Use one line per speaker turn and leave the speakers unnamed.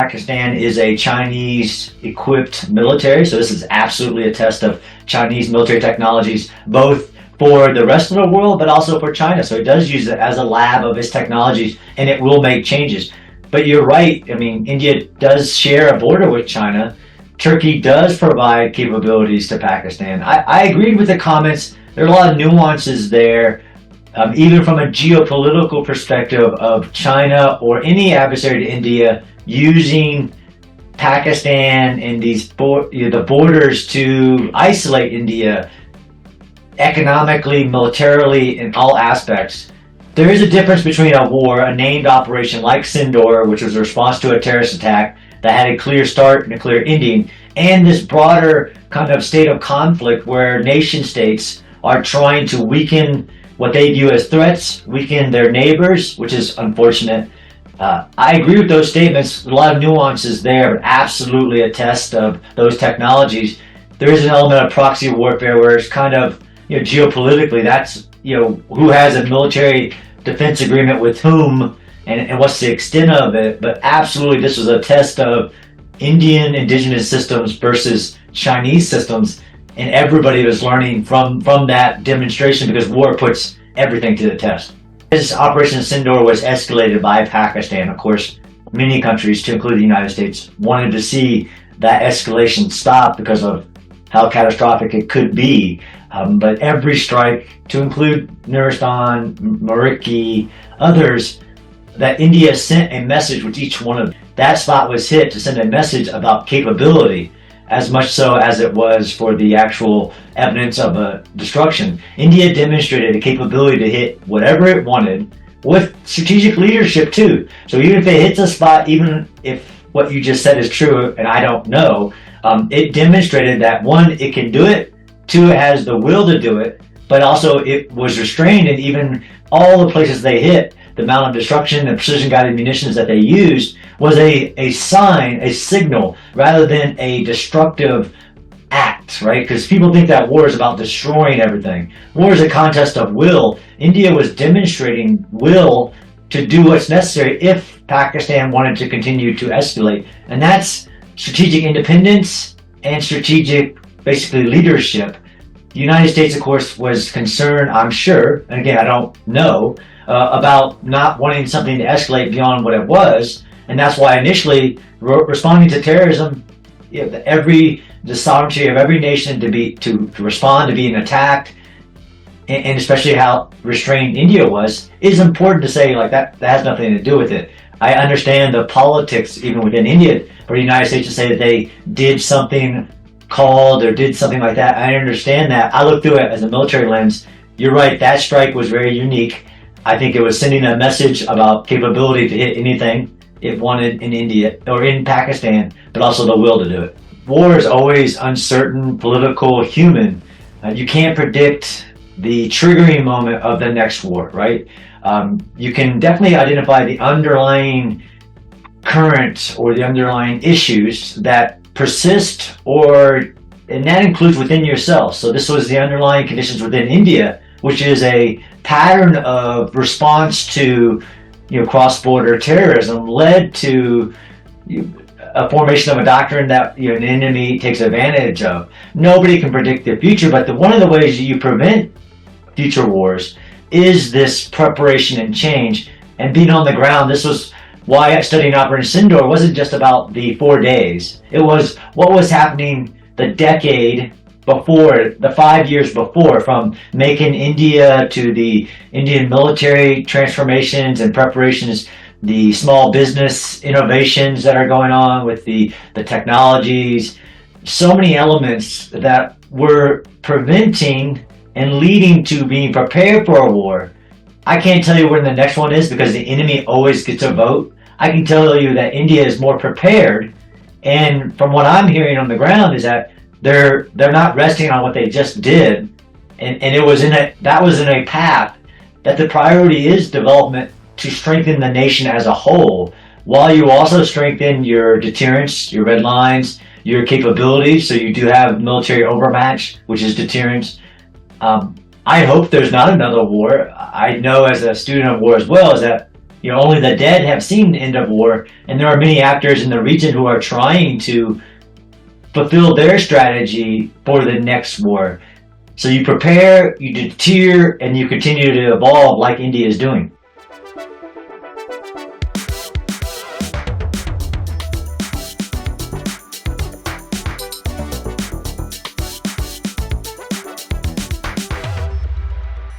Pakistan is a Chinese-equipped military, so this is absolutely a test of Chinese military technologies, both for the rest of the world, but also for China. So it does use it as a lab of its technologies, and it will make changes. But you're right. I mean, India does share a border with China. Turkey does provide capabilities to Pakistan. I agreed with the comments. There are a lot of nuances there, even from a geopolitical perspective of China or any adversary to India using Pakistan and the borders to isolate India economically, militarily, in all aspects. There is a difference between a war, a named operation like Sindoor, which was a response to a terrorist attack that had a clear start and a clear ending, and this broader kind of state of conflict where nation states are trying to weaken what they view as threats, weaken their neighbors, which is unfortunate. I agree with those statements. A lot of nuances there, but absolutely a test of those technologies. There is an element of proxy warfare where it's kind of, geopolitically, that's, who has a military defense agreement with whom and what's the extent of it. But absolutely, this was a test of Indian indigenous systems versus Chinese systems. And everybody was learning from that demonstration because war puts everything to the test. This Operation Sindoor was escalated by Pakistan. Of course, many countries, to include the United States, wanted to see that escalation stop because of how catastrophic it could be. But every strike, to include Nuristan, Mariki, others, that India sent a message with each one of them. That spot was hit to send a message about capability, as much so as it was for the actual evidence of a destruction. India demonstrated a capability to hit whatever it wanted with strategic leadership too. So even if it hits a spot, even if what you just said is true, and I don't know, it demonstrated that one, it can do it, two, it has the will to do it, but also it was restrained, and even all the places they hit, the amount of destruction and precision-guided munitions that they used was a sign, a signal, rather than a destructive act, right? Because people think that war is about destroying everything. War is a contest of will. India was demonstrating will to do what's necessary if Pakistan wanted to continue to escalate. And that's strategic independence and strategic, basically, leadership. The United States, of course, was concerned, I'm sure, and again, I don't know, about not wanting something to escalate beyond what it was. And that's why initially, responding to terrorism, the sovereignty of every nation to respond to being attacked, and especially how restrained India was, is important to say, like, that has nothing to do with it. I understand the politics even within India for the United States to say that they did something called or did something like that. I understand that. I look through it as a military lens. You're right, that strike was very unique. I think it was sending a message about capability to hit anything it wanted in India or in Pakistan, but also the will to do it. War is always uncertain, political, human. You can't predict the triggering moment of the next war, right? You can definitely identify the underlying current or the underlying issues that persist, and that includes within yourself. So this was the underlying conditions within India, which is a pattern of response to cross-border terrorism, led to a formation of a doctrine that an enemy takes advantage of. Nobody can predict the future, but one of the ways you prevent future wars is this preparation and change and being on the ground. This was why studying Operation Sindoor wasn't just about the 4 days. It was what was happening the decade before, the 5 years before, from making India to the Indian military transformations and preparations, the small business innovations that are going on with the technologies, so many elements that were preventing and leading to being prepared for a war. I can't tell you when the next one is because the enemy always gets a vote. I can tell you that India is more prepared, and from what I'm hearing on the ground is that they're not resting on what they just did, and it was that was in a path that the priority is development to strengthen the nation as a whole, while you also strengthen your deterrence, your red lines, your capabilities, so you do have military overmatch, which is deterrence. I hope there's not another war. I know as a student of war as well, is that Only the dead have seen the end of war, and there are many actors in the region who are trying to fulfill their strategy for the next war. So you prepare, you deter, and you continue to evolve like India is doing.